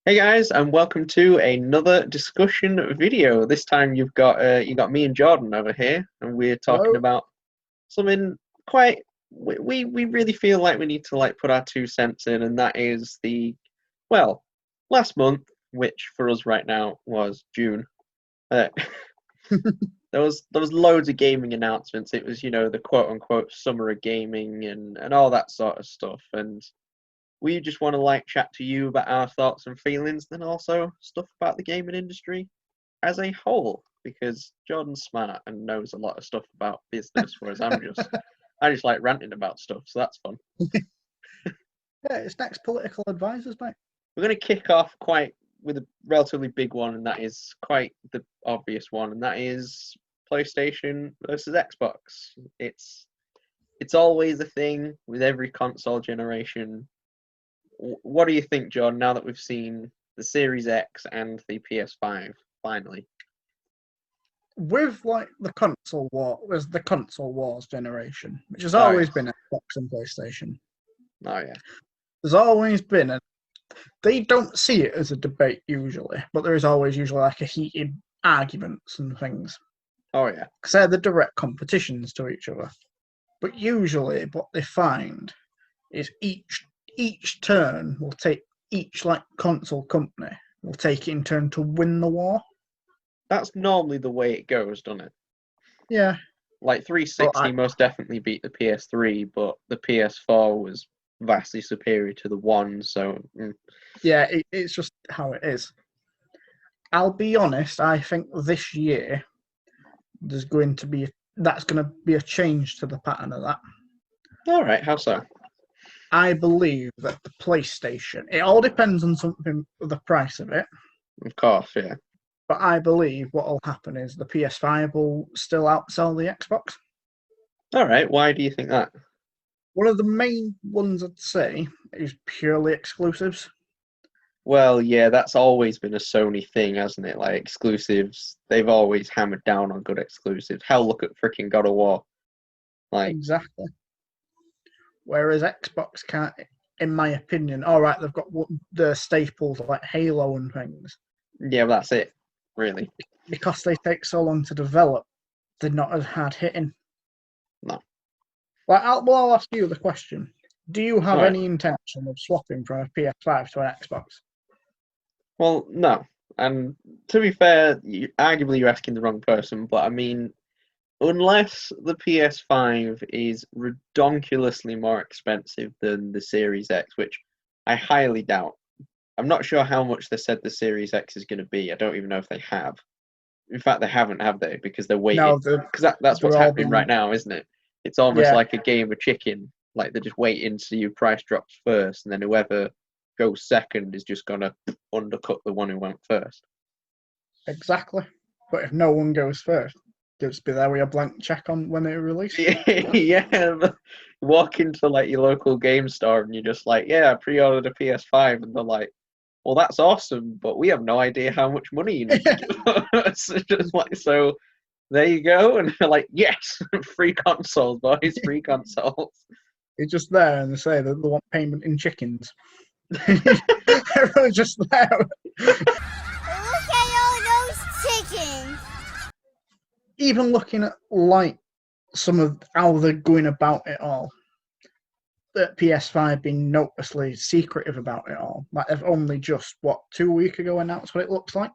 Hey guys, and welcome to another discussion video. This time you've got you got me and Jordan over here, and we're talking Hello. about something quite we really feel like we need to put our 2 cents in, and that is well, last month, which for us right now was June. Uh, there was loads of gaming announcements. It was the quote unquote summer of gaming and all that sort of stuff, and we just want to chat to you about our thoughts and feelings, and also stuff about the gaming industry as a whole. Because Jordan's smart and knows a lot of stuff about business, whereas I just like ranting about stuff, so that's fun. Yeah, it's next political advisors, mate. We're going to kick off with a relatively big one, and that is quite the obvious one, and that is PlayStation versus Xbox. It's always a thing with every console generation. What do you think, John, now that we've seen the Series X and the PS5 finally? With the console war, was the console wars generation, which has Oh, always yes. been Xbox and PlayStation. Oh, yeah. There's always been, and they don't see it as a debate usually, but there is always usually a heated arguments and things. Oh, yeah. Because they're the direct competitions to each other. But usually, what they find is each turn will take each console company will take it in turn to win the war. That's normally the way it goes, doesn't it? Yeah. 360 most definitely beat the PS3, but the PS4 was vastly superior to the One, so... Yeah, it's just how it is. I'll be honest, I think this year that's going to be a change to the pattern of that. Alright, how so? I believe that the PlayStation, it all depends on something, the price of it, Of course, yeah. but I believe what will happen is the PS5 will still outsell the Xbox. Alright, why do you think that? One of the main ones I'd say is purely exclusives. Well, yeah, that's always been a Sony thing, hasn't it? Exclusives, they've always hammered down on good exclusives. Hell, look at freaking God of War. Exactly. Whereas Xbox can't, in my opinion, alright, they've got the staples like Halo and things. Yeah, well, that's it, really. Because they take so long to develop, they're not as hard hitting. No. I'll ask you the question. Do you have Right. any intention of swapping from a PS5 to an Xbox? Well, no. And to be fair, arguably you're asking the wrong person, but I mean, unless the PS5 is redonkulously more expensive than the Series X, which I highly doubt. I'm not sure how much they said the Series X is going to be. I don't even know if they have. In fact, they haven't, have they? Because they're waiting. No, Because that's what's they're all happening right now, isn't it? It's almost yeah, like a game of chicken. Like they're just waiting to your price drops first, and then whoever goes second is just gonna undercut the one who went first. exactly. But if no one goes first, just be there with a blank check on when it released. Yeah, walk into your local game store and you're just like, yeah, I pre-ordered a PS5, and they're like, well, that's awesome, but we have no idea how much money you need to give us. So there you go, and they're like, yes, free consoles, boys, free consoles. It's just there and they say that they want payment in chickens. Everyone's just there. Look at all those chickens. Even looking at some of how they're going about it all, the PS5 being noticeably secretive about it all. They've only just 2 weeks ago announced what it looks like.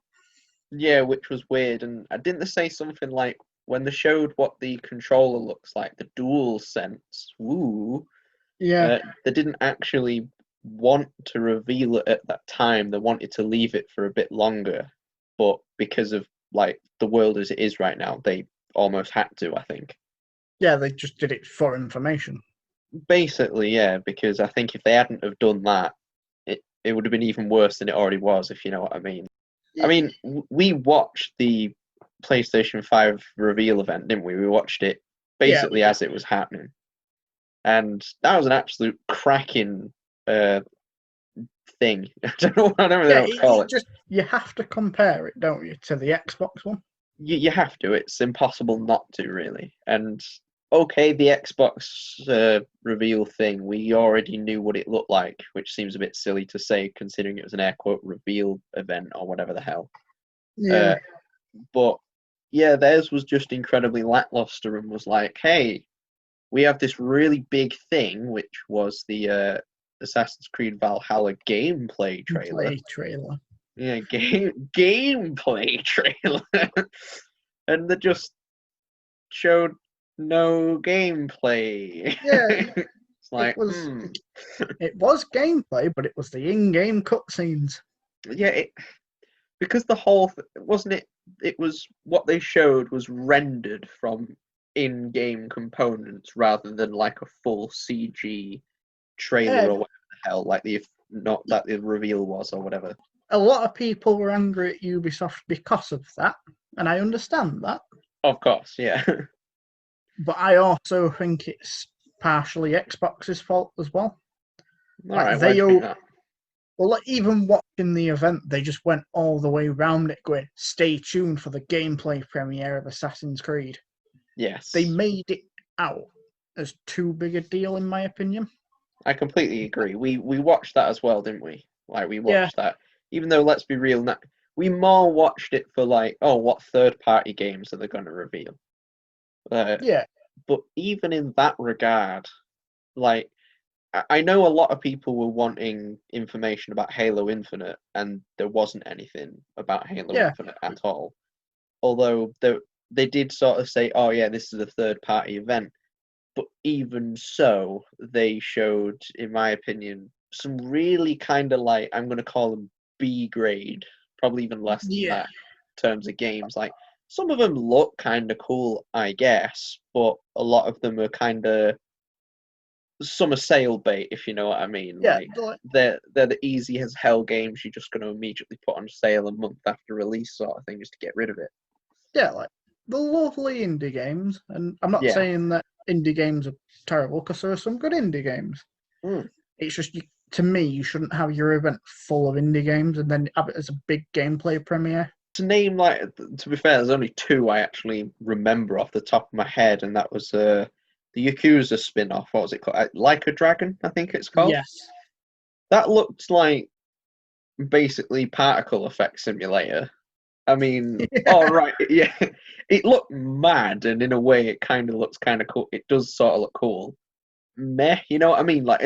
Yeah, which was weird. And didn't they say something like when they showed what the controller looks like, the Dual Sense? Woo. Yeah, They didn't actually want to reveal it at that time. They wanted to leave it for a bit longer, but because of the world as it is right now, they almost had to, I think. yeah, they just did it for information. Basically, yeah, because I think if they hadn't have done that, it would have been even worse than it already was, if you know what I mean. I mean, we watched the PlayStation 5 reveal event, didn't we? We watched it basically as it was happening. And that was an absolute cracking thing. I don't know what to call it. You have to compare it, don't you, to the Xbox one? You have to. It's impossible not to, really. And okay, the Xbox reveal thing, we already knew what it looked like, which seems a bit silly to say considering it was an air quote reveal event or whatever the hell. Yeah. But yeah, theirs was just incredibly lackluster and was like, hey, we have this really big thing, which was the Assassin's Creed Valhalla gameplay trailer. Trailer. Yeah, gameplay trailer. And they just showed no gameplay. Yeah. It's like, It was gameplay, but it was the in-game cutscenes. Yeah, because the whole wasn't it. It was what they showed was rendered from in-game components rather than like a full CG trailer or whatever the hell, like not that the reveal was or whatever. A lot of people were angry at Ubisoft because of that, and I understand that. Of course, yeah. But I also think it's partially Xbox's fault as well. All right, why do you think that? Well, like, even watching the event, they just went all the way around it going, stay tuned for the gameplay premiere of Assassin's Creed. Yes. They made it out as too big a deal, in my opinion. I completely agree. We watched that as well, didn't we? Like, we watched that. Even though, let's be real, we more watched it for like, oh, what third-party games are they going to reveal? Yeah. But even in that regard, like, I know a lot of people were wanting information about Halo Infinite, and there wasn't anything about Halo Infinite at all. Although they did sort of say, oh yeah, this is a third-party event. But even so, they showed, in my opinion, some really kind of like, I'm going to call them B grade, probably even less than that in terms of games. Like, some of them look kind of cool, I guess, but a lot of them are kind of summer sale bait, if you know what I mean. Yeah, like they're the easy as hell games you're just going to immediately put on sale a month after release, sort of thing, just to get rid of it. Yeah, like the lovely indie games, and I'm not saying that indie games are terrible because there are some good indie games. It's just to me, you shouldn't have your event full of indie games and then have it as a big gameplay premiere. To name, like, to be fair, there's only two I actually remember off the top of my head, and that was the Yakuza spin-off. What was it called? Like a Dragon, I think it's called. Yes. That looked like basically particle effect simulator. I mean, yeah, it looked mad, and in a way, it kind of looks kind of cool. It does sort of look cool. Meh, you know what I mean? Like,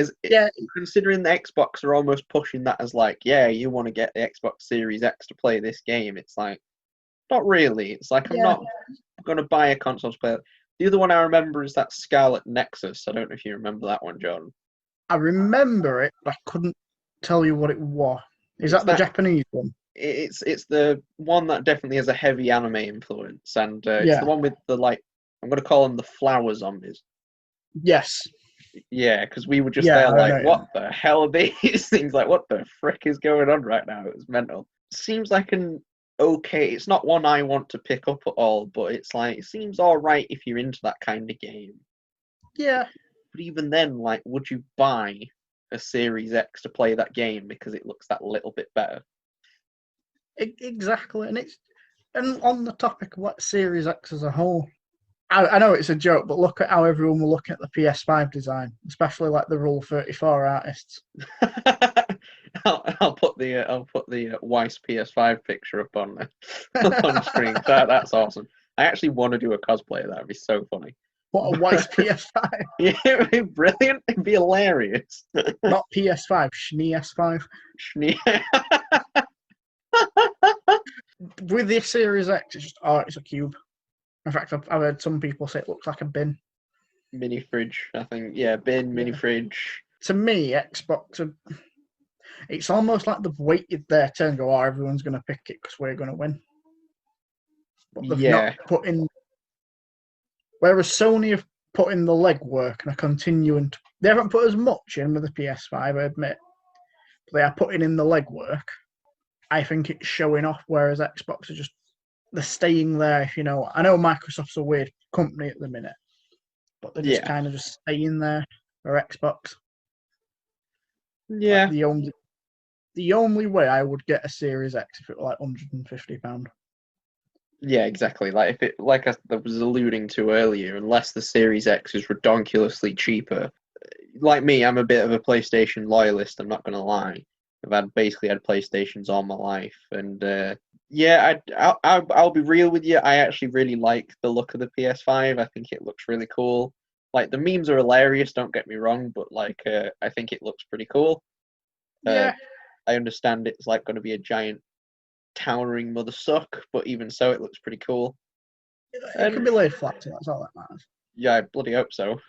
considering the Xbox are almost pushing that as like, yeah, you want to get the Xbox Series X to play this game. It's like, not really. It's like, I'm not going to buy a console to play it. The other one I remember is that Scarlet Nexus. I don't know if you remember that one, John. I remember it, but I couldn't tell you what it was. Is that the Japanese one? It's the one that definitely has a heavy anime influence, and it's the one with the, like, I'm going to call them the flower zombies. Yes. Yeah, because we were just there like, what the hell are these things? Like, what the frick is going on right now? It was mental. Seems like an okay, it's not one I want to pick up at all, but it's like, it seems all right if you're into that kind of game. Yeah. But even then, like, would you buy a Series X to play that game because it looks that little bit better? Exactly, and on the topic of what Series X as a whole, I know it's a joke, but look at how everyone will look at the PS5 design, especially like the Rule 34 artists. I'll put the Weiss PS5 picture up on screen. That's awesome. I actually want to do a cosplay of that. It'd be so funny. What, a Weiss PS5? Yeah, it'd be brilliant. It'd be hilarious. Not PS5, SNES5. With the Series X, it's just, it's a cube. In fact, I've heard some people say it looks like a bin. Mini fridge, I think. Yeah, bin, mini fridge. To me, Xbox, it's almost like they've waited their turn and go, everyone's going to pick it because we're going to win. But they've not put in... Whereas Sony have put in the legwork and are continuing to... They haven't put as much in with the PS5, I admit. But they are putting in the legwork. I think it's showing off, whereas Xbox are just... They're staying there, if you know. I know Microsoft's a weird company at the minute, but they're just kind of just staying there for Xbox. Yeah. Like the only way I would get a Series X if it were like £150. Yeah, exactly. Like if it, like I was alluding to earlier, unless the Series X is redonkulously cheaper. Like me, I'm a bit of a PlayStation loyalist. I'm not gonna lie. Basically had PlayStations all my life, and yeah, I'll be real with you. I actually really like the look of the PS5. I think it looks really cool. Like the memes are hilarious. Don't get me wrong, but like I think it looks pretty cool. Uh, Yeah, I understand it's like going to be a giant towering mother suck, but even so, it looks pretty cool. it could And be laid flat, so that's all that matters. yeah, I bloody hope so.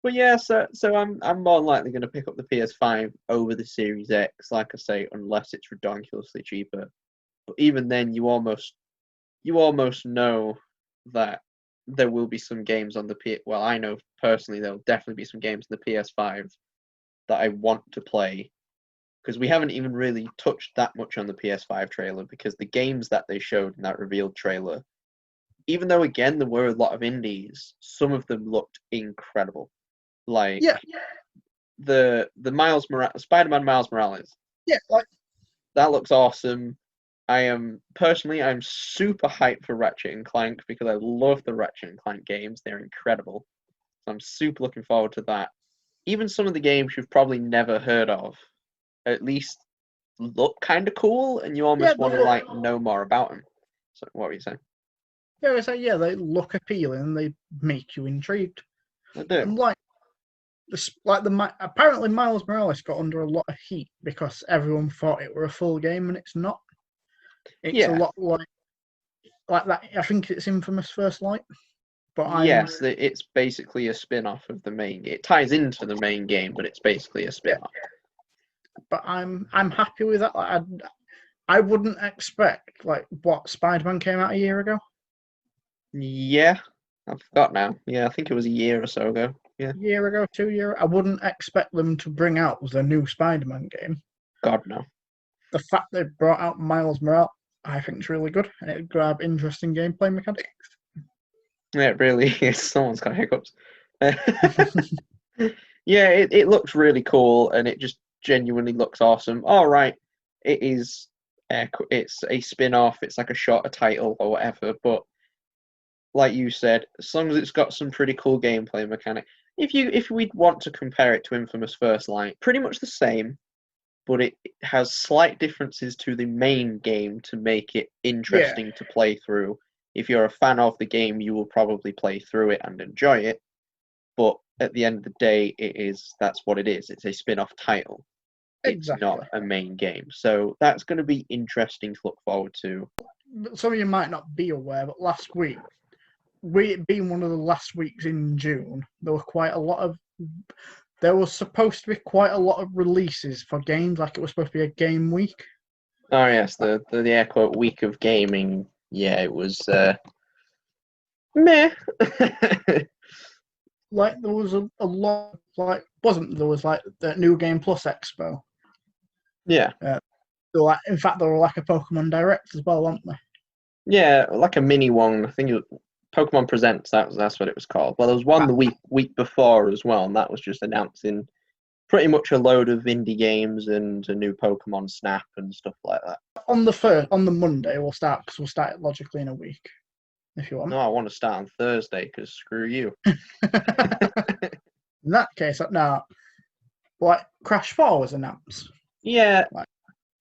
But yeah, so I'm more than likely going to pick up the PS5 over the Series X, like I say, unless it's ridiculously cheaper. But even then, you almost know that there will be some games on the P. Well, I know personally there'll definitely be some games on the PS5 that I want to play because we haven't even really touched that much on the PS5 trailer because the games that they showed in that revealed trailer, even though again there were a lot of indies, some of them looked incredible. Like Yeah, the Spider-Man Miles Morales. yeah, like That looks awesome. I'm super hyped for Ratchet and Clank because I love the Ratchet and Clank games. They're incredible. So I'm super looking forward to that. Even some of the games you've probably never heard of, at least look kind of cool, and you yeah, almost want to like know more about them. So what were you saying? yeah, it's like, yeah, they look appealing and they make you intrigued. I do. And like apparently Miles Morales got under a lot of heat because everyone thought it were a full game and it's not. It's a Yeah. lot like that. I think it's Infamous First Light, but Yes, it's basically a spin-off of the main. It ties into the main game, but it's basically a spin-off. I'm happy with that. Like, I wouldn't expect like what Spider-Man came out a year ago. Yeah, I forgot now. Yeah, I think it was a year or so ago. Yeah. A year ago, 2 years. I wouldn't expect them to bring out the new Spider-Man game. God no. The fact they brought out Miles Morales, I think, is really good, and it grab interesting gameplay mechanics. Yeah, it really is. Someone's got hiccups. Yeah, it looks really cool, and it just genuinely looks awesome. All right, it is. It's a spin-off. It's like a shorter title or whatever, but like you said, as long as it's got some pretty cool gameplay mechanic. If we'd want to compare it to Infamous First Light, pretty much the same, but it has slight differences to the main game to make it Yeah, interesting to play through. If you're a fan of the game, you will probably play through it and enjoy it. But at the end of the day, that's what it is. It's a spin-off title. It's not exactly. a main game. So that's going to be interesting to look forward to. Some of you might not be aware, but last week, it being one of the last weeks in June, there was supposed to be quite a lot of releases for games, like it was supposed to be a game week. Oh yes, the air quote week of gaming. Yeah, it was meh. Like there was a lot, like wasn't there was like the New Game Plus Expo. Yeah. In fact, there were like a Pokemon Direct as well, weren't they? Yeah, like a mini one. I think it was Pokemon Presents. That's what it was called. Well, there was one the week before as well, and that was just announcing pretty much a load of indie games and a new Pokemon Snap and stuff like that. On the Monday, we'll start because we'll start it logically in a week, if you want. No, I want to start on Thursday because screw you. In that case, now, like Crash 4 was announced. Yeah, Like,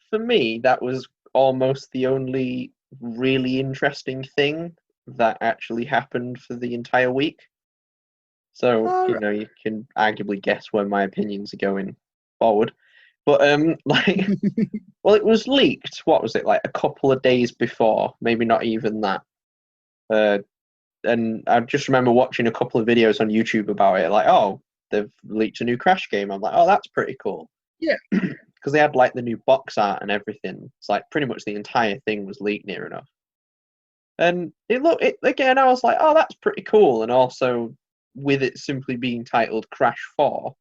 for me, that was almost the only really interesting thing that actually happened for the entire week. So, you can arguably guess where my opinions are going forward. But like well, it was leaked, what was it, like a couple of days before, maybe not even that. And I just remember watching a couple of videos on YouTube about it, like, oh, they've leaked a new Crash game. I'm like, oh, that's pretty cool. yeah, Because they had like the new box art and everything. It's like pretty much the entire thing was leaked near enough. And again, I was like, oh, that's pretty cool. And also, with it simply being titled Crash 4,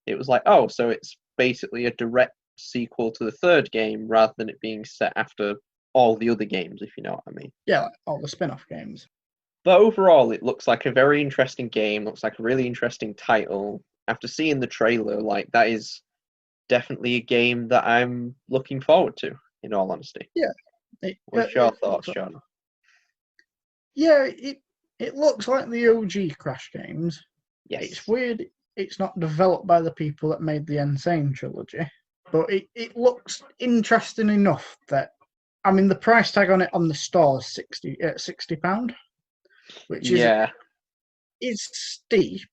it was like, oh, so it's basically a direct sequel to the third game rather than it being set after all the other games, if you know what I mean. yeah, like all the spin-off games. But overall, it looks like a very interesting game, looks like a really interesting title. After seeing the trailer, like, that is definitely a game that I'm looking forward to, in all honesty. Yeah, What's your thoughts, John? Yeah, it looks like the OG Crash games. Yes. It's weird it's not developed by the people that made the Insane trilogy, but it looks interesting enough that, I mean, the price tag on it on the store is £60, which Yeah. is steep,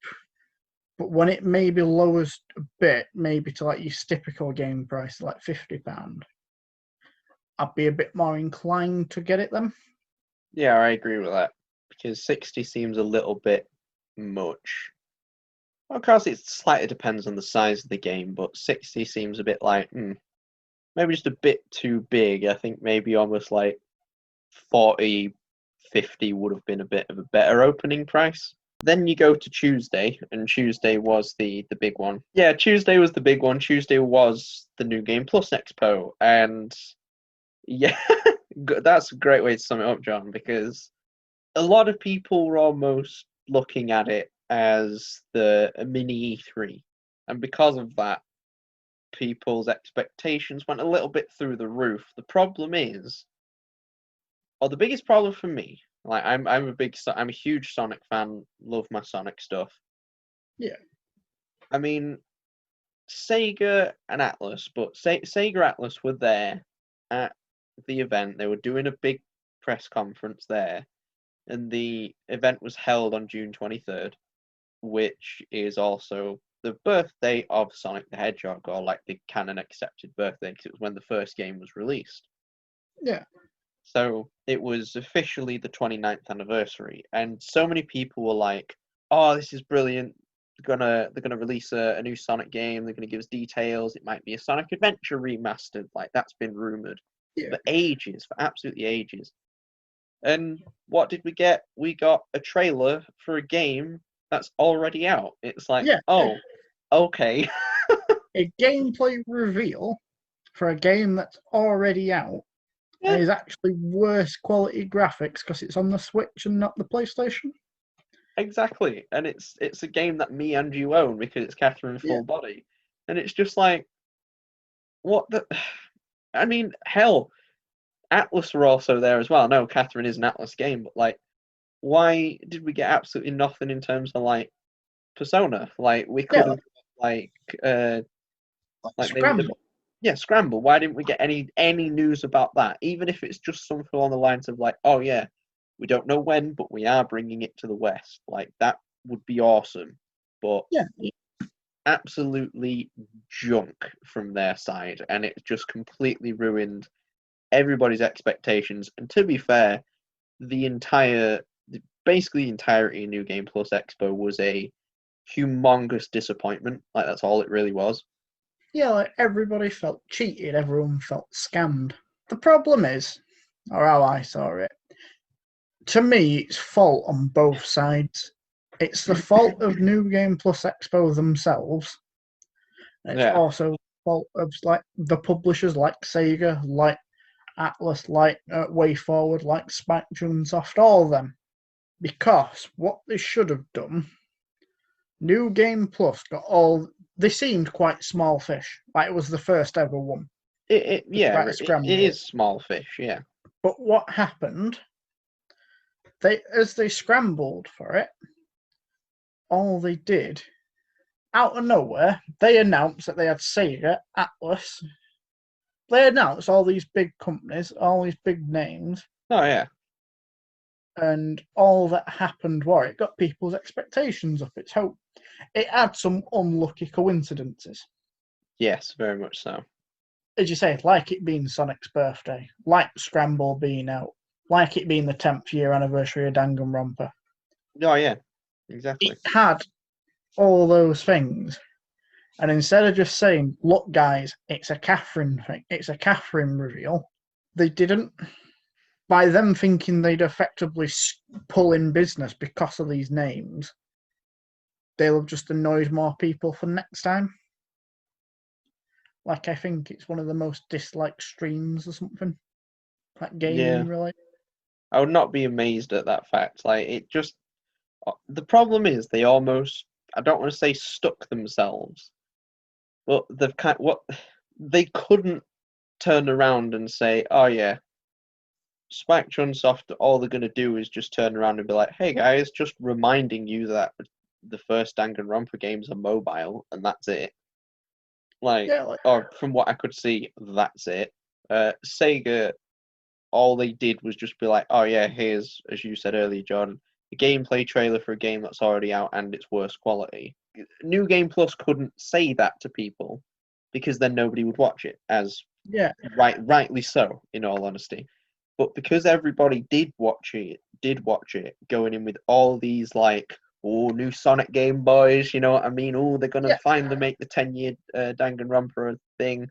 but when it maybe lowers a bit, maybe to like your typical game price, like £50, I'd be a bit more inclined to get it then. Yeah, I agree with that. Because 60 seems a little bit much. Of course, it slightly depends on the size of the game, but 60 seems a bit like, maybe just a bit too big. I think maybe almost like 40, 50 would have been a bit of a better opening price. Then you go to Tuesday, and Tuesday was the big one. Yeah, Tuesday was the big one. Tuesday was the New Game Plus Expo, and yeah, that's a great way to sum it up, John, because a lot of people were almost looking at it as a mini E3, and because of that, people's expectations went a little bit through the roof. The problem is, or the biggest problem for me, like I'm a huge Sonic fan, love my Sonic stuff. Yeah. I mean, Sega and Atlas, but Sega Atlas were there at the event. They were doing a big press conference there, and the event was held on June 23rd, which is also the birthday of Sonic the Hedgehog, or like the canon accepted birthday, because it was when the first game was released. Yeah. So it was officially the 29th anniversary, and so many people were like, "Oh, this is brilliant! They're gonna release a new Sonic game. They're gonna give us details. It might be a Sonic Adventure remastered, like that's been rumored Yeah. for ages, for absolutely ages." And what did we get? We got a trailer for a game that's already out. It's like, Yeah. oh, okay. A gameplay reveal for a game that's already out Yeah, and is actually worse quality graphics because it's on the Switch and not the PlayStation. exactly. And it's a game that me and you own because it's Catherine Yeah. Full Body. And it's just like, what the? I mean, hell, Atlas were also there as well. No, Catherine is an Atlas game, but like, why did we get absolutely nothing in terms of like Persona? Like, we could Yeah, have like uh like maybe Scramble. yeah, Scramble. Why didn't we get any news about that? Even if it's just something along the lines of like, oh yeah, we don't know when, but we are bringing it to the West. Like that would be awesome. But Yeah. absolutely junk from their side, and it just completely ruined everybody's expectations. And to be fair, basically the entirety of New Game Plus Expo was a humongous disappointment. Like that's all it really was. Yeah, like everybody felt cheated, everyone felt scammed. The problem is, or how I saw it, to me, it's fault on both sides. It's the fault of New Game Plus Expo themselves. And it's Yeah. also the fault of like the publishers like Sega, like Atlas, like Way Forward, like Spectrum Soft, all of them. Because what they should have done, New Game Plus got all. They seemed quite small fish, like it was the first ever one. It Scramble. is small fish, yeah. But what happened? As they scrambled for it, all they did, out of nowhere, they announced that they had Sega, Atlas. They announced all these big companies, all these big names, Oh yeah. and all that happened was it got people's expectations up its hope. It had some unlucky coincidences. Yes, very much so. As you say, like it being Sonic's birthday, like Scramble being out, like it being the 10th year anniversary of Danganronpa. Oh yeah, exactly. It had all those things. And instead of just saying, look, guys, it's a Catherine thing, it's a Catherine reveal, they didn't. By them thinking they'd effectively pull in business because of these names, they'll have just annoyed more people for next time. Like, I think it's one of the most disliked streams or something. Like gaming related. I would not be amazed at that fact. Like it just the problem is they almost I don't want to say stuck themselves, but they've what they couldn't turn around and say, oh yeah, Spike Chunsoft, all they're going to do is just turn around and be like, hey guys, just reminding you that the first Danganronpa games are mobile, and that's it. Like, or from what I could see, that's it. Sega, all they did was just be like, oh yeah, here's, as you said earlier, Jordan, a gameplay trailer for a game that's already out and it's worse quality. New Game Plus couldn't say that to people because then nobody would watch it, as rightly so, in all honesty. But because everybody did watch it, going in with all these like, oh, new Sonic Game Boys, you know what I mean? Oh, they're gonna finally make the 10-year Danganronpa thing.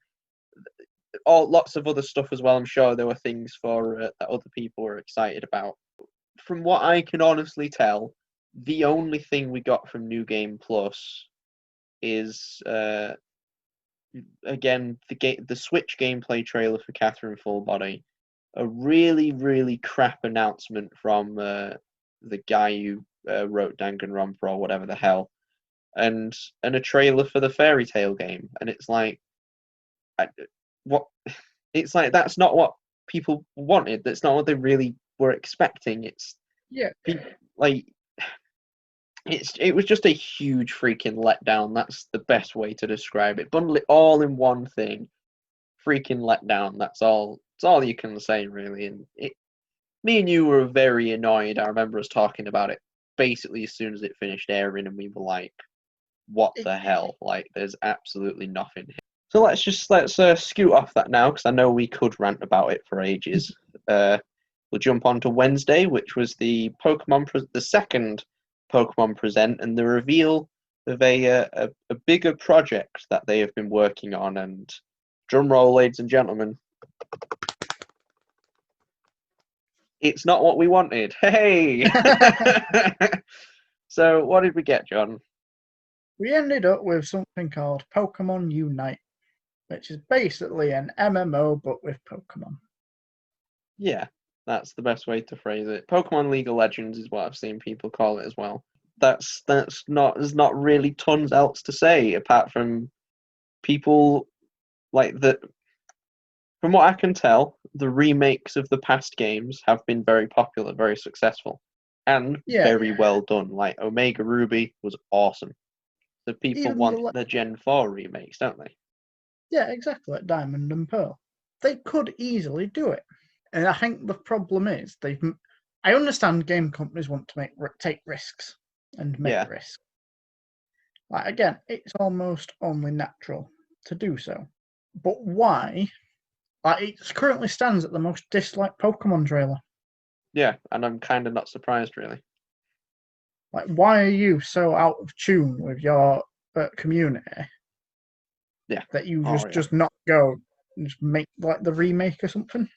Lots of other stuff as well. I'm sure there were things for that other people were excited about. From what I can honestly tell, the only thing we got from New Game Plus is again the Switch gameplay trailer for Catherine Full Body, a really, really crap announcement from the guy who wrote Danganronpa or whatever the hell, and a trailer for the Fairy Tail game, and it's like, what? It's like that's not what people wanted. That's not what they really were expecting. It's like it was just a huge freaking letdown. That's the best way to describe it. Bundle it all in one thing. Freaking letdown. That's all. It's all you can say, really. And me and you were very annoyed. I remember us talking about it basically as soon as it finished airing, and we were like, "What the hell? Like, there's absolutely nothing here." So let's scoot off that now, because I know we could rant about it for ages. We'll jump on to Wednesday, which was the second Pokemon Present, and the reveal of a bigger project that they have been working on. And drum roll, ladies and gentlemen. It's not what we wanted. Hey! So, what did we get, John? We ended up with something called Pokemon Unite, which is basically an MMO but with Pokemon. Yeah, that's the best way to phrase it. Pokemon League of Legends is what I've seen people call it as well. There's not really tons else to say apart from people like that. From what I can tell, the remakes of the past games have been very popular, very successful, and very well done. Like Omega Ruby was awesome. So people Even want the Gen 4 remakes, don't they? Yeah, exactly, like Diamond and Pearl. They could easily do it. And I think the problem is I understand game companies want to take risks and make risks. Like, again, it's almost only natural to do so. But why? Like, it currently stands at the most disliked Pokemon trailer. Yeah, and I'm kind of not surprised, really. Like, why are you so out of tune with your community? Yeah. That you just not go and just make like the remake or something?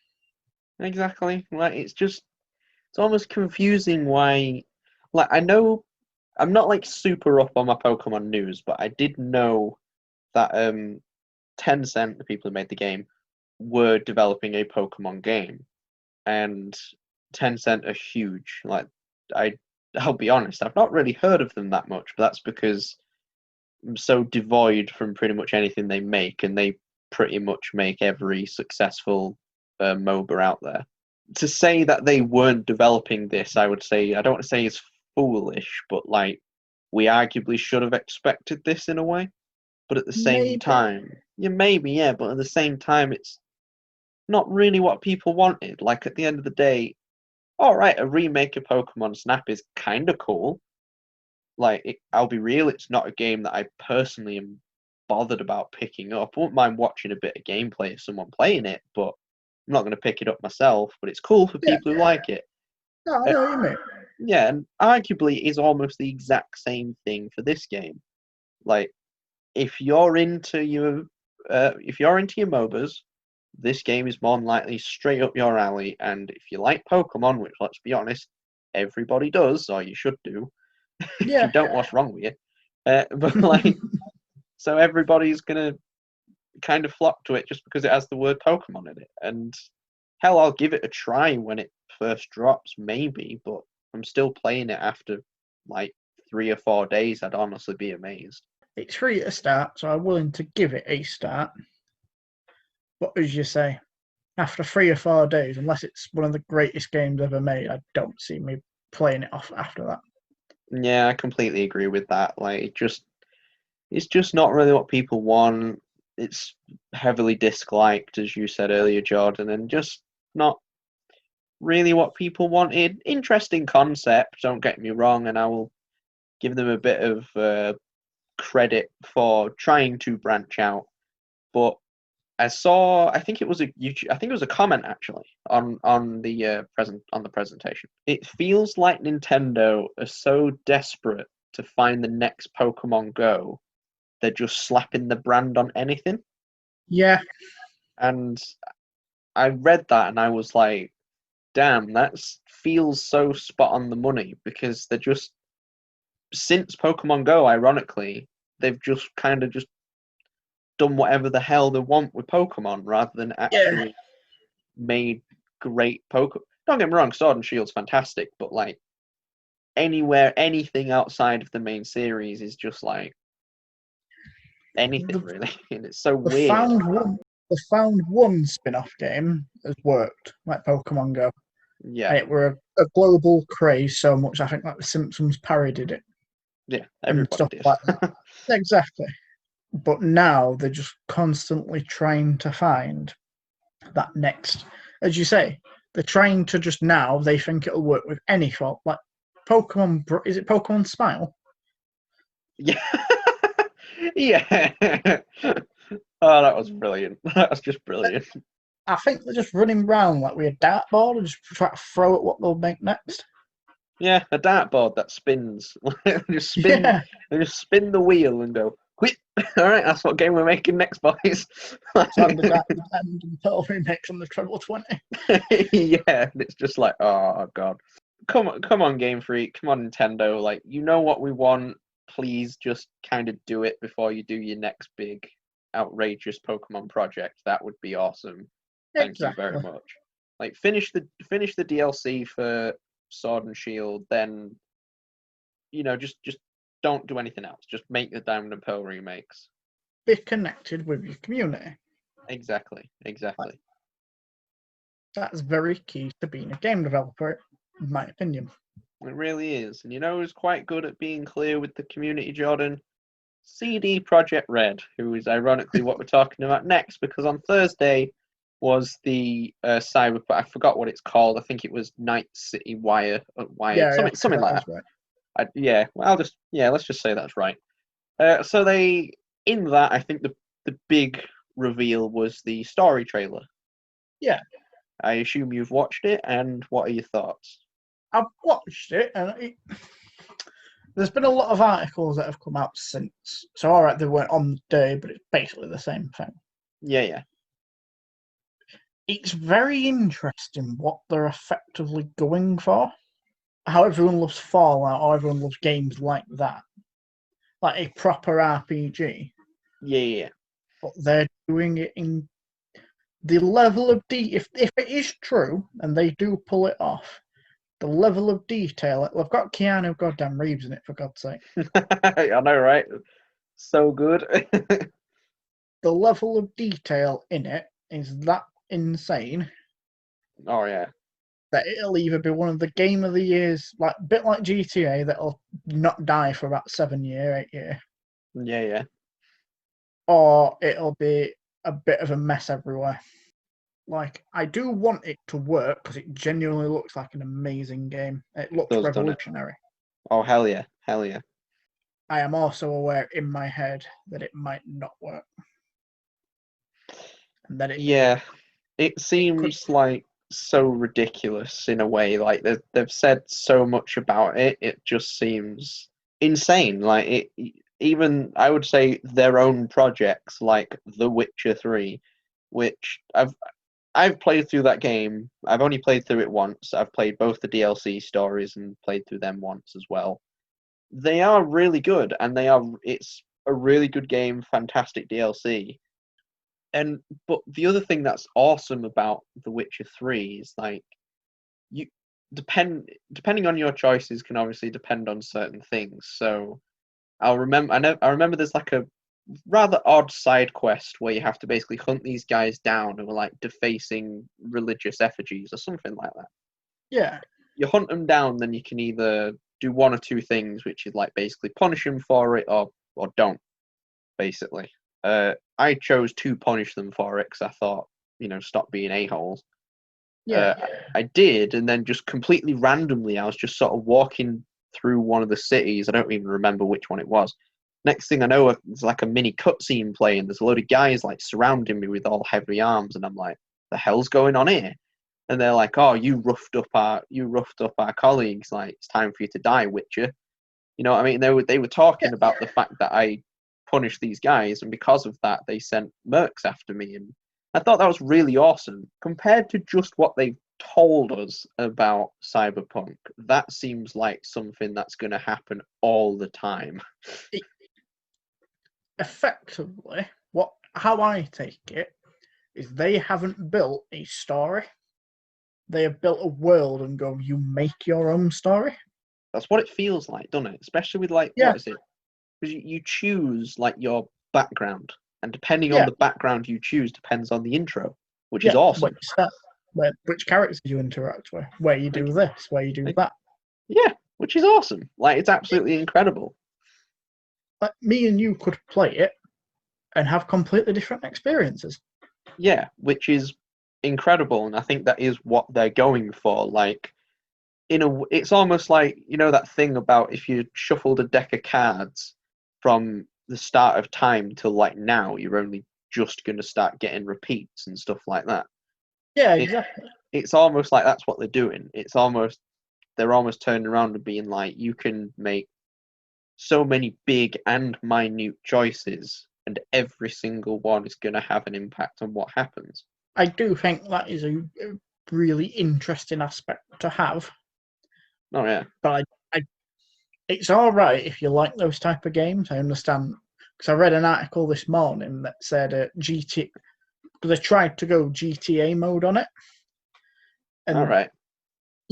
Exactly. Like, it's almost confusing why. Like, I know I'm not like super up on my Pokemon news, but I did know that Tencent, the people who made the game, were developing a Pokemon game, and Tencent are huge. Like, I'll be honest, I've not really heard of them that much, but that's because I'm so devoid from pretty much anything they make, and they pretty much make every successful MOBA out there. To say that they weren't developing this, I would say, I don't want to say is foolish, but like, we arguably should have expected this in a way. But at the same time, but at the same time, it's not really what people wanted. Like, at the end of the day, all right, a remake of Pokemon Snap is kind of cool. Like, I'll be real, it's not a game that I personally am bothered about picking up. I wouldn't mind watching a bit of gameplay of someone playing it, but I'm not going to pick it up myself. But it's cool for people who like it. No, I know what you mean. Yeah, and arguably it is almost the exact same thing for this game. Like, if you're into your MOBAs, this game is more than likely straight up your alley. And if you like Pokemon, which, let's be honest, everybody does, or you should do, if you don't, what's wrong with you? But like, so everybody's gonna kind of flock to it just because it has the word Pokemon in it. And hell, I'll give it a try when it first drops, maybe. But I'm still playing it after like 3 or 4 days. I'd honestly be amazed. It's free to start, so I'm willing to give it a start. But as you say, After 3 or 4 days, unless it's one of the greatest games ever made, I don't see me playing it off after that. Yeah, I completely agree with that. Like, it's just not really what people want. It's heavily disliked, as you said earlier, Jordan, and just not really what people wanted. Interesting concept, don't get me wrong, and I will give them a bit of credit for trying to branch out. But I think it was a YouTube, I think it was a comment actually on the presentation. It feels like Nintendo are so desperate to find the next Pokemon Go, they're just slapping the brand on anything. Yeah, And I read that and I was like, damn, that feels so spot on the money because they're just since Pokemon Go, ironically, they've just kind of just done whatever the hell they want with Pokemon rather than actually made great Pokemon. Don't get me wrong, Sword and Shield's fantastic, but like anything outside of the main series is just like anything really, and it's so the weird. found one spin-off game has worked, like Pokemon Go. Yeah, And it were a global craze so much. I think like the Simpsons parodied it yeah, and everybody stuff did. like that. Exactly. But now they're just constantly trying to find that next, as you say, they're trying to just now. They think it'll work with any fault, like Pokemon. Is it Pokemon Smile? Yeah, yeah. Oh, that was brilliant. That was just brilliant. I think they're just running around like with a dartboard and just try to throw at what they'll make next. Yeah, a dartboard that spins. just spin, Yeah, just spin the wheel and go. Whip. All right, that's what game we're making next, boys. and the Diamond and Pearl remakes on the Treble 20. Yeah, and it's just like, oh god, come on, Game Freak, come on, Nintendo. Like, you know what we want. Please just kind of do it before you do your next big, outrageous Pokemon project. That would be awesome. Thank you very Exactly. much. Like, finish the DLC for Sword and Shield, then just don't do anything else. Just make the Diamond and Pearl remakes. Be connected with your community. Exactly. That's very key to being a game developer, in my opinion. It really is. And who's quite good at being clear with the community, Jordan? CD Projekt Red, who is ironically what we're talking about next, because on Thursday was the Cyber. I forgot what it's called. I think it was Night City Wire, something like that. Right. Let's just say that's right. So in that, I think the big reveal was the story trailer. Yeah. I assume you've watched it, and what are your thoughts? I've watched it, and there's been a lot of articles that have come out since. So, all right, they weren't on the day, but it's basically the same thing. Yeah. It's very interesting what they're effectively going for. How everyone loves Fallout, or everyone loves games like that, like a proper RPG. Yeah. But they're doing it in the level of if it is true and they do pull it off, the level of detail. They've got Keanu goddamn Reeves in it, for God's sake. I know, right? So good. The level of detail in it is that insane Oh yeah. that it'll either be one of the game of the years, like a bit like GTA, that'll not die for about 8 years, Yeah. or it'll be a bit of a mess everywhere. Like, I do want it to work because it genuinely looks like an amazing game. It looks revolutionary. Oh hell yeah. I am also aware in my head that it might not work. And that it seems like so ridiculous in a way. Like they've said so much about it. It just seems insane. Like even I would say their own projects, like The Witcher 3, which I've played through that game. I've only played through it once. I've played both the DLC stories and played through them once as well. They are really good, and it's a really good game, fantastic DLC. But the other thing that's awesome about The Witcher 3 is like you depending on your choices can obviously depend on certain things. So I remember there's like rather odd side quest where you have to basically hunt these guys down who are like defacing religious effigies or something like that. Yeah. You hunt them down, then you can either do one or two things, which is like basically punish them for it or don't, basically. I chose to punish them for it because I thought, stop being a-holes. Yeah. I did, and then just completely randomly, I was just sort of walking through one of the cities. I don't even remember which one it was. Next thing I know, it's like a mini cutscene playing. There's a load of guys like surrounding me with all heavy arms, and I'm like, "The hell's going on here?" And they're like, "Oh, you roughed up our colleagues. Like, it's time for you to die, Witcher." You know what I mean? They were talking about the fact that I punished these guys, and because of that, they sent mercs after me, and I thought that was really awesome. Compared to just what they've told us about Cyberpunk, that seems like something that's going to happen all the time. Effectively, how I take it is they haven't built a story. They have built a world and go, you make your own story. That's what it feels like, doesn't it? Especially with what is it? Because you choose like your background, and depending on the background you choose depends on the intro, which is awesome. Which characters you interact with, where you do this, where you do that. Yeah, which is awesome. Like, it's absolutely incredible. Like, me and you could play it and have completely different experiences. Yeah, which is incredible, and I think that is what they're going for. Like, it's almost like, that thing about if you shuffled a deck of cards from the start of time till like now, you're only just going to start getting repeats and stuff like that. Yeah, exactly. It's almost like that's what they're doing. They're almost turning around and being like, you can make so many big and minute choices, and every single one is going to have an impact on what happens. I do think that is a really interesting aspect to have. Oh yeah, but it's all right if you like those type of games. I understand, because I read an article this morning that said GT, because they tried to go GTA mode on it, and all right.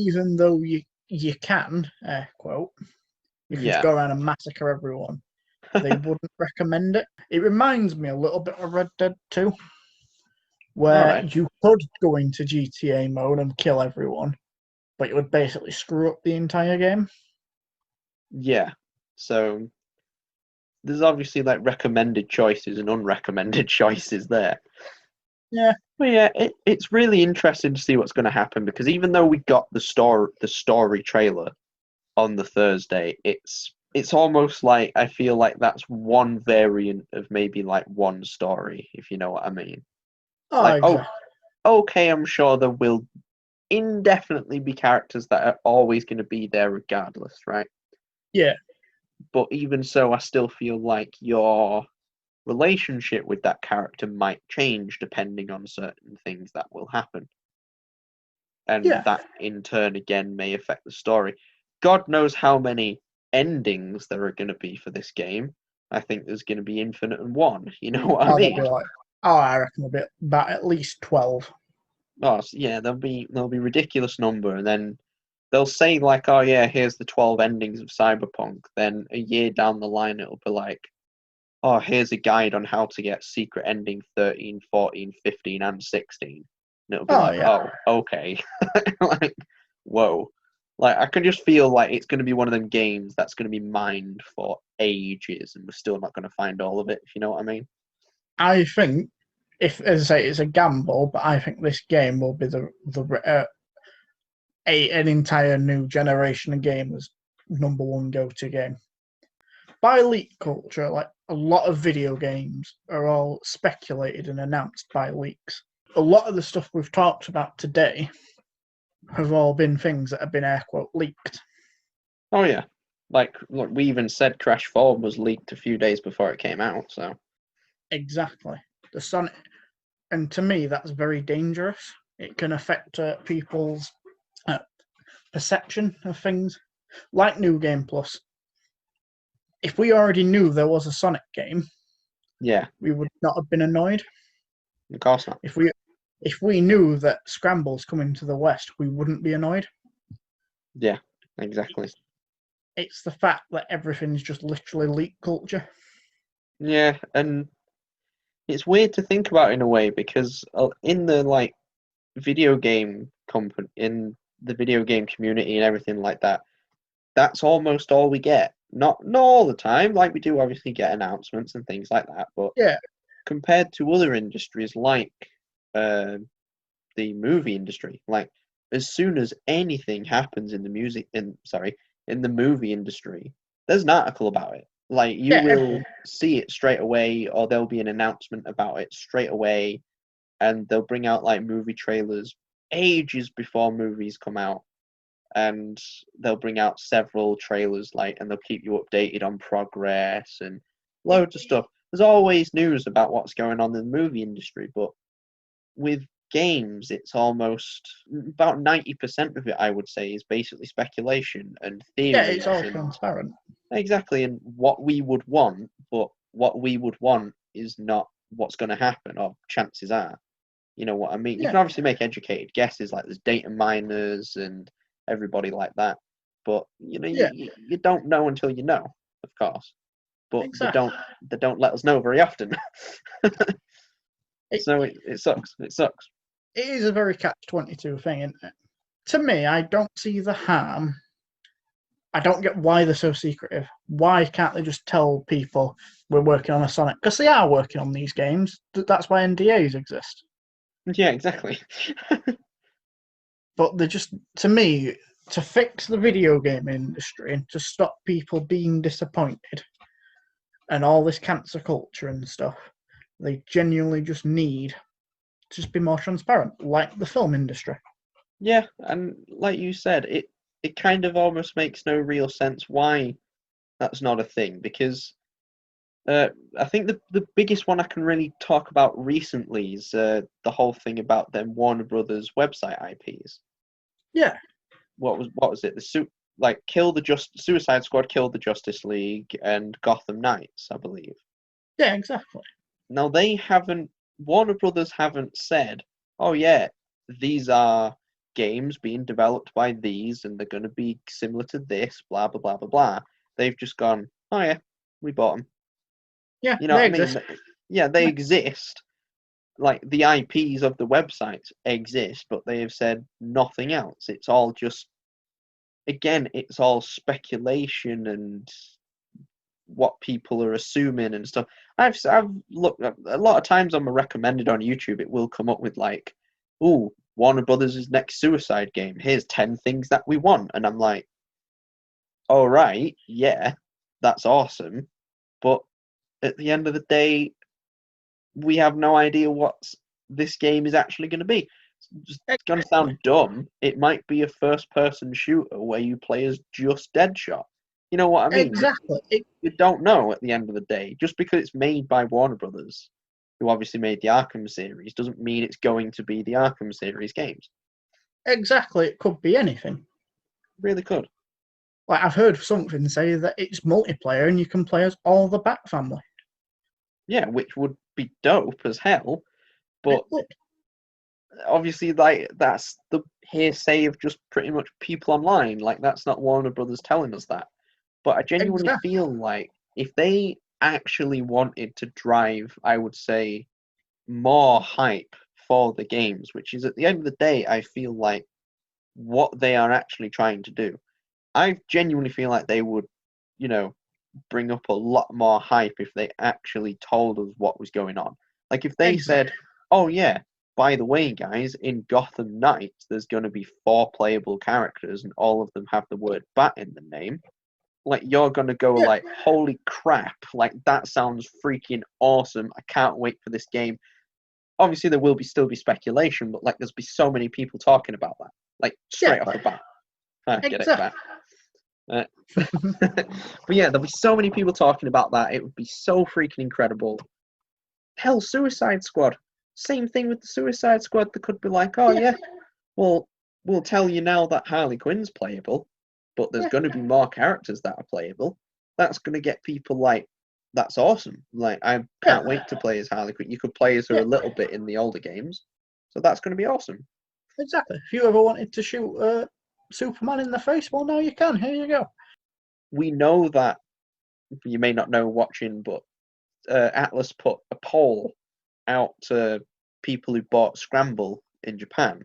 even though you can quote, you can just go around and massacre everyone, they wouldn't recommend it. It reminds me a little bit of Red Dead 2, where you could go into GTA mode and kill everyone, but it would basically screw up the entire game. Yeah, so there's obviously like recommended choices and unrecommended choices there. Yeah. But yeah, it's really interesting to see what's going to happen, because even though we got the story trailer on the Thursday, it's almost like I feel like that's one variant of maybe like one story, if you know what I mean. Exactly. Okay, I'm sure there will indefinitely be characters that are always going to be there regardless, right? Yeah. But even so, I still feel like your relationship with that character might change depending on certain things that will happen. And that in turn again may affect the story. God knows how many endings there are going to be for this game. I think there's going to be infinite and one. You know what I mean? I reckon a bit about at least 12. Oh yeah, there'll be ridiculous number, and then they'll say like, oh yeah, here's the 12 endings of Cyberpunk. Then a year down the line, it'll be like, oh, here's a guide on how to get secret ending 13, 14, 15, and 16. And it'll be oh, okay. Like, whoa. Like, I can just feel like it's going to be one of them games that's going to be mined for ages, and we're still not going to find all of it, if you know what I mean. I think, as I say, it's a gamble, but I think this game will be an entire new generation of gamers' number one go-to game. By leak culture, like a lot of video games are all speculated and announced by leaks. A lot of the stuff we've talked about today have all been things that have been air quote leaked. Oh yeah, like look, we even said Crash 4 was leaked a few days before it came out. So exactly, the Sonic, and to me that's very dangerous. It can affect people's perception of things, like New Game Plus. If we already knew there was a Sonic game, we would not have been annoyed. Of course not. If we knew that Scramble's coming to the West, we wouldn't be annoyed. Yeah, exactly. It's the fact that everything's just literally leak culture. Yeah, and it's weird to think about in a way because in the like video game company in the video game community and everything like that, that's almost all we get. Not all the time, like we do obviously get announcements and things like that, but Yeah, compared to other industries like uh, the movie industry, like as soon as anything happens in the in the movie industry, there's an article about it. Like you yeah, will see it straight away, or there'll be an announcement about it straight away, and they'll bring out like movie trailers ages before movies come out, and they'll bring out several trailers like, and they'll keep you updated on progress and loads of stuff. There's always news about what's going on in the movie industry, but with games, it's almost about 90% of it, I would say, is basically speculation and yeah, it's theories all and transparent. exactly, and what we would want, but what we would want is not what's going to happen, or chances are. You know what I mean? You Yeah, can obviously make educated guesses, like there's data miners and everybody like that, but yeah, you don't know until you know, of course. But exactly. they don't let us know very often. It, So it sucks. It sucks. it is a very catch-22 thing, isn't it? To me, I don't see the harm. I don't get why they're so secretive. Why can't they just tell people we're working on a Sonic? Because they are working on these games. That's why NDAs exist. Yeah, exactly. But they're just, to me, to fix the video game industry and to stop people being disappointed and all this cancer culture and stuff, they genuinely just need to just be more transparent, like the film industry. Yeah, and like you said, it kind of almost makes no real sense why that's not a thing because I think the biggest one I can really talk about recently is the whole thing about them Warner Brothers website IPs. Yeah, What was it? Like Suicide Squad, killed the Justice League, and Gotham Knights, I believe. yeah, exactly. Now Warner Brothers haven't said, oh yeah, these are games being developed by these and they're going to be similar to this, blah, blah, blah, blah, blah. They've just gone, oh yeah, we bought them. Yeah, You know what they I mean? exist. Yeah, they Yeah, exist. Like the IPs of the websites exist, but they have said nothing else. It's all just, again, it's all speculation and what people are assuming and stuff. I've looked a lot of times on my recommended on YouTube. It will come up with like, "Ooh, Warner Brothers' next Suicide game. Here's 10 things that we want," and I'm like, "All right, yeah, that's awesome," but at the end of the day, we have no idea what this game is actually going to be. It's going to exactly. sound dumb. It might be a first-person shooter where you play as just Deadshot. You know what I mean? Exactly. You don't know at the end of the day. Just because it's made by Warner Brothers, who obviously made the Arkham series, doesn't mean it's going to be the Arkham series games. Exactly. It could be anything. Really could. Like I've heard something say that it's multiplayer and you can play as all the Bat family. Yeah, which would be dope as hell. It But would. obviously, like that's the hearsay of just pretty much people online. Like that's not Warner Brothers telling us that. But I genuinely Exactly. feel like if they actually wanted to drive, I would say, more hype for the games, which is at the end of the day, I feel like what they are actually trying to do. I genuinely feel like they would, you know, bring up a lot more hype if they actually told us what was going on. Like if they Exactly. said, "Oh yeah, by the way, guys, in Gotham Knights, there's going to be 4 playable characters, and all of them have the word bat in the name." Like you're going to go Yeah. like, "Holy crap! Like that sounds freaking awesome! I can't wait for this game." Obviously, there will still be speculation, but like there's be so many people talking about that, like Yeah. straight off the bat. Get it Exactly. back. Uh, but yeah, there'll be so many people talking about that. It would be so freaking incredible. Hell, Suicide Squad. Same thing with the Suicide Squad. They could be like, oh Yeah. yeah, well, we'll tell you now that Harley Quinn's playable, but there's Yeah. going to be more characters that are playable. That's going to get people like, that's awesome. Like, I Yeah. can't wait to play as Harley Quinn. You could play as her Yeah. a little bit in the older games, so that's going to be awesome. Exactly. If you ever wanted to shoot Superman in the face, well, now you can. Here you go. We know that you may not know watching, but Atlas put a poll out to people who bought Scramble in Japan,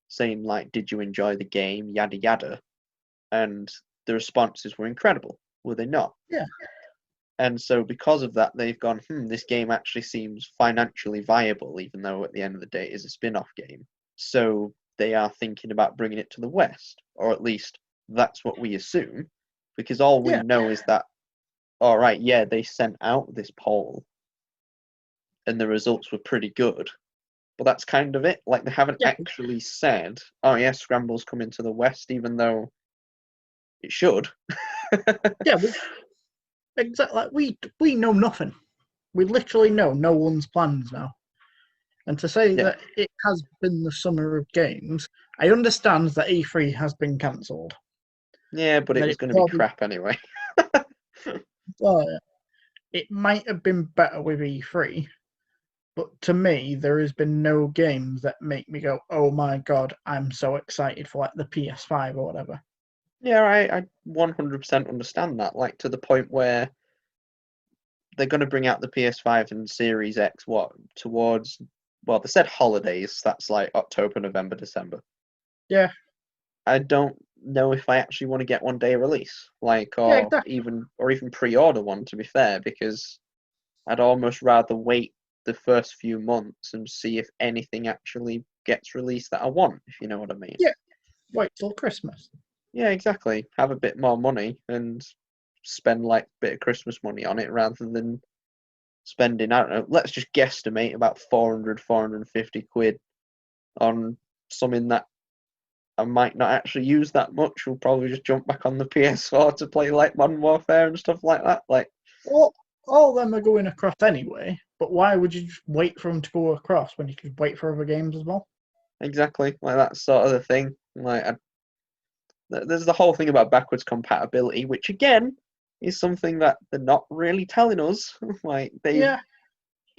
saying like, "Did you enjoy the game?" Yada yada, and the responses were incredible. Were they not? Yeah. And so because of that, they've gone, this game actually seems financially viable, even though at the end of the day it is a spin-off game. So they are thinking about bringing it to the West, or at least that's what we assume, because all we know is that, all right, yeah, they sent out this poll and the results were pretty good. But that's kind of it. Like, they haven't actually said, oh, yeah, Scramble's coming to the West, even though it should. Yeah, exactly. Like, we know nothing. We literally know no one's plans now. And to say that it has been the summer of games, I understand that E3 has been cancelled. Yeah, but it was going to be crap anyway. It might have been better with E3, but to me, there has been no games that make me go, "Oh my god, I'm so excited for like the PS5 or whatever." Yeah, I 100% understand that. Like, to the point where they're going to bring out the PS5 and Series X towards, well, they said holidays. That's like October, November, December. Yeah. I don't know if I actually want to get one day release, like, or even pre-order one, to be fair, because I'd almost rather wait the first few months and see if anything actually gets released that I want, if you know what I mean. Yeah. Wait till Christmas. Yeah, exactly. Have a bit more money and spend like a bit of Christmas money on it rather than spending, I don't know, let's just guesstimate about 450 quid on something that I might not actually use that much. We'll probably just jump back on the PS4 to play like Modern Warfare and stuff like that. Like, well, all of them are going across anyway, but why would you just wait for them to go across when you could wait for other games as well? Exactly. Like, that's sort of the thing. Like, there's the whole thing about backwards compatibility, which again is something that they're not really telling us. Like, they've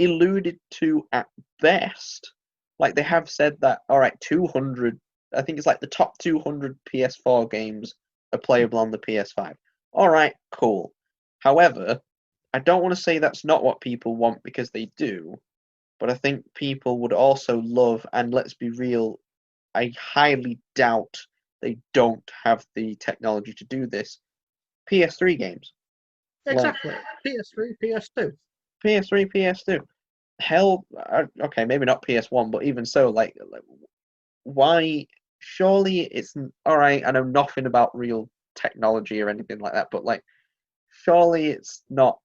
alluded to at best. Like, they have said that, all right, 200, I think it's like the top 200 PS4 games are playable on the PS5. All right, cool. However, I don't want to say that's not what people want, because they do, but I think people would also love, and let's be real, I highly doubt they don't have the technology to do this, PS3 games. Exactly. Like, PS3, PS2. PS3, PS2. Hell, okay, maybe not PS1, but even so, like why? Surely it's all right. I know nothing about real technology or anything like that, but like, surely it's not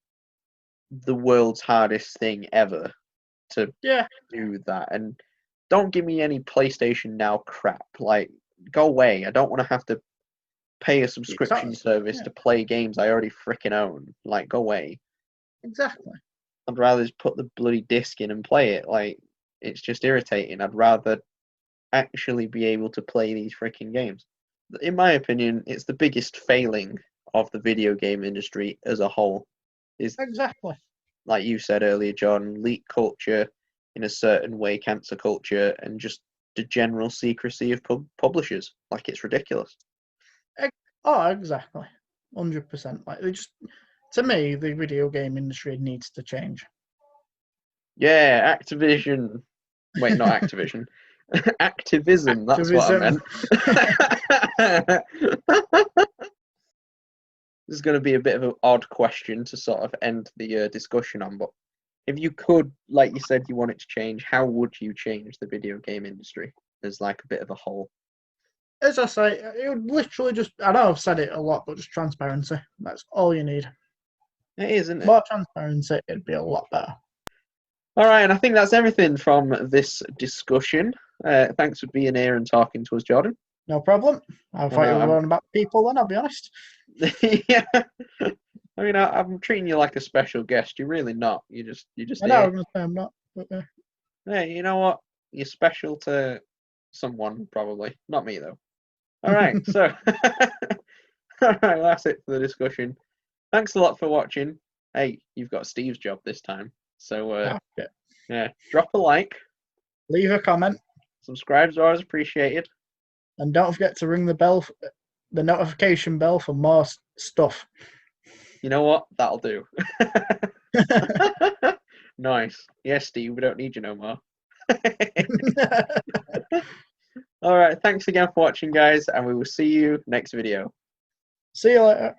the world's hardest thing ever to do that. And don't give me any PlayStation Now crap. Like, go away. I don't want to have to pay a subscription service to play games I already freaking own. Like, go away. Exactly. I'd rather just put the bloody disc in and play it. Like, it's just irritating. I'd rather actually be able to play these freaking games. In my opinion, it's the biggest failing of the video game industry as a whole. Is exactly, like you said earlier, John, leak culture in a certain way, cancel culture, and just the general secrecy of publishers. Like, it's ridiculous. Oh, exactly. 100%. Like, they just, to me, the video game industry needs to change. Yeah, Activision. Wait, not Activision. Activism, that's what I meant. This is going to be a bit of an odd question to sort of end the discussion on, but if you could, like you said, you want it to change, how would you change the video game industry as like a bit of a whole? As I say, it would literally just, I know I've said it a lot, but just transparency. That's all you need. It is, isn't it? More transparency, it'd be a lot better. All right, and I think that's everything from this discussion. Thanks for being here and talking to us, Jordan. No problem. I thought you were on about people then, I'll be honest. Yeah. I mean, I'm treating you like a special guest. You're really not. You just. I know, I'm going to say I'm not. But, yeah, you know what? You're special to someone, probably. Not me, though. All right, so. All right, that's it for the discussion. Thanks a lot for watching. Hey, you've got Steve's job this time. So, yeah, drop a like. Leave a comment. Subscribe's always appreciated. And don't forget to ring the bell, the notification bell for more stuff. You know what? That'll do. Nice. Yes, Steve, we don't need you no more. All right, thanks again for watching, guys, and we will see you next video. See you later.